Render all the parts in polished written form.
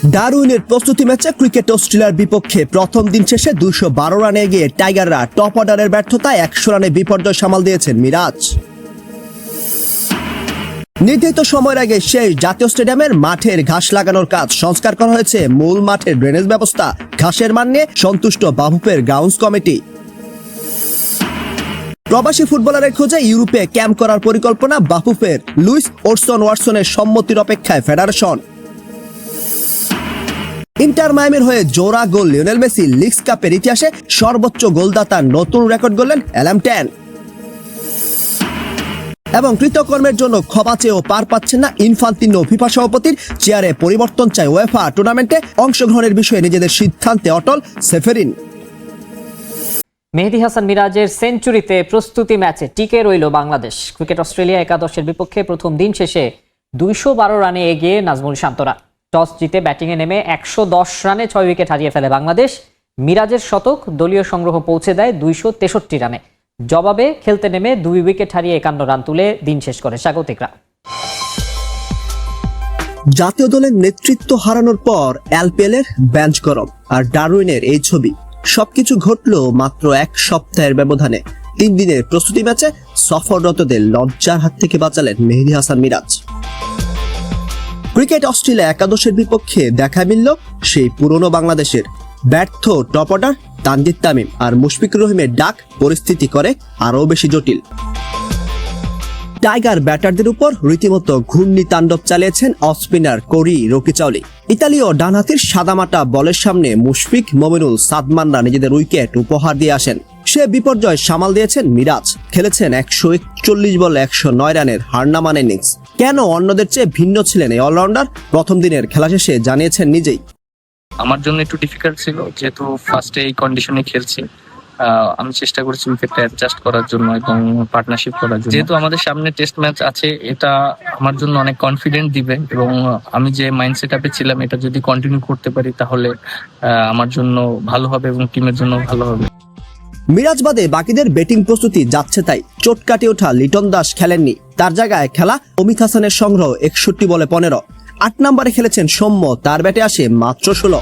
ডারউইনের প্রস্তুতি ম্যাচে ক্রিকেট অস্ট্রেলিয়ার বিপক্ষে প্রথম দিন শেষে 212 রানে এগিয়ে টাইগাররা টপ অর্ডারের ব্যর্থতায় 100 রানে বিপর্যয় সামাল দিয়েছেন মিরাজ। নির্ধারিত সময়ের আগে সেই জাতীয় স্টেডিয়ামের মাঠের ঘাস লাগানোর কাজ সংস্কার করা হয়েছে। মূল মাঠের ড্রেনেজ ব্যবস্থা, ঘাসের মান নিয়ে সন্তুষ্ট বাফুফের গ্রাউন্ডস কমিটি। প্রবাসী ফুটবলারের খোঁজে ইউরোপে ক্যাম্প করার পরিকল্পনা বাফুফের। লুইস ওরসন ওয়াটসনের সম্মতির অপেক্ষায় ফেডারেশন। ইন্টার মায়ামির হয়ে জোড়া গোল লিওনেল মেসি। লিগস কাপের ইতিহাসে সর্বোচ্চ গোলদাতার নতুন রেকর্ড গড়লেন অ্যালাম ট্যান। এবং কৃতকর্মের জন্য ক্ষমা চেয়েও পার পাচ্ছেন না ইনফান্তিনো। ফিফা সভাপতির চেয়ারে পরিবর্তন চায় উয়েফা। টুর্নামেন্টে অংশগ্রহণের বিষয়ে নিজেদের সিদ্ধান্তে অটল সেফেরিন। মেহেদী হাসান মিরাজের সেঞ্চুরিতে প্রস্তুতি ম্যাচে টিকে রইল বাংলাদেশ। ক্রিকেট অস্ট্রেলিয়া একাদশের বিপক্ষে প্রথম দিন শেষে 212 রানে এগিয়ে নাজমুল শান্তরা। টস জিতে ব্যাটিংয়ে নেমে 110 রানে 6 উইকেট হারিয়ে ফেলে বাংলাদেশ। মিরাজের শতক দলীয় সংগ্রহ পৌঁছে দেয় 263 রানে। জবাবে খেলতে নেমে 2 উইকেট হারিয়ে 51 রান তুলে দিন শেষ করে স্বাগতিকরা। জাতীয় দলের নেতৃত্ব হারানোর পর এলপিএলের বেঞ্চ গরম, আর ডারউইনের এই ছবি। সবকিছু ঘটলো মাত্র 1 সপ্তাহের ব্যবধানে। 3 দিনের প্রস্তুতি ম্যাচে সফররতদের লজ্জার হাত থেকে বাঁচালেন মেহেদী হাসান মিরাজ। ক্রিকেট অস্ট্রেলিয়া একাদশের বিপক্ষে দেখা মিলল সেই পুরনো বাংলাদেশের। ব্যর্থ টপ অর্ডার তানজিদ তামিম আর মুশফিকুর রহিমের ডাক পরিস্থিতি করে আরও বেশি জটিল। টাইগার ব্যাটারদের উপর রীতিমতো ঘূর্ণি তাণ্ডব চালিয়েছেন অফ স্পিনার কোরি রকিচাউলি। ইতালীয় ডানহাতির সাদামাটা বলের সামনে মুশফিক, মমিনুল, সাদমানরা নিজেদের উইকেট উপহার দিয়ে আসেন। সে বিপর্যয় সামাল দিয়েছেন মিরাজ। খেলেছেন 141 বলে 109 রানের হারনামান ইনিংস। কেন অন্যদের চেয়ে ভিন্ন ছিলেন এই অলরাউন্ডার? প্রথম দিনের খেলা শেষে জানিয়েছেন নিজেই। আমার জন্য একটু ডিফিকাল্ট ছিল, যেহেতু ফার্স্টে এই কন্ডিশনে খেলছি। আমি চেষ্টা করেছি উইকেটটা অ্যাডজাস্ট করার জন্য এবং পার্টনারশিপ করার জন্য। যেহেতু আমাদের সামনে টেস্ট ম্যাচ আছে, এটা আমার জন্য অনেক কনফিডেন্ট দিবে এবং আমি যে মাইন্ডসেট আপে ছিলাম এটা যদি কন্টিনিউ করতে পারি তাহলে আমার জন্য ভালো হবে এবং টিমের জন্য ভালো হবে। মিরাজ বাদে বাকিদের ব্যাটিং প্রস্তুতি যাচ্ছে তাই। চোট কাটিয়ে ওঠা লিটন দাস খেলেননি। তার জায়গায় খেলা অমিত হাসানের সংগ্রহ 61 বলে 15। 8 নম্বরে খেলেছেন সৌম্য, তার ব্যাটে আসে মাত্র 16।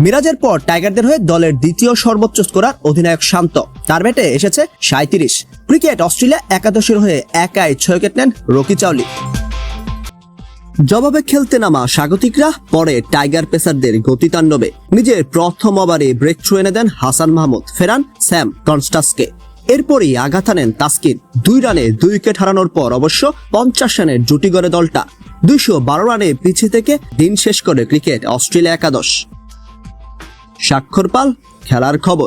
মিরাজের পর টাইগারদের হয়ে দলের দ্বিতীয় সর্বোচ্চ স্কোরার অধিনায়ক শান্ত, তার ব্যাটে এসেছে 37। ক্রিকেট অস্ট্রেলিয়া একাদশের হয়ে একাই 6 উইকেট নেন রকিচাউলি। জবাবে খেলতে নামা স্বাগতিকরা পরে টাইগার পেসারদের গতিতাণ্ডবে। নিজের প্রথম ওভারে ব্রেক থ্রু এনে দেন হাসান মাহমুদ, ফেরান স্যাম কনস্টাসকে। এরপরই আঘাত আনেন তাসকিন। 2 রানে 2 উইকেট হারানোর পর অবশ্য 50 রানের জুটি গড়ে দলটা। 212 রানে পিছিয়ে থেকে দিন শেষ করে ক্রিকেট অস্ট্রেলিয়া একাদশ। স্বাক্ষর পাল, খেলার খবর।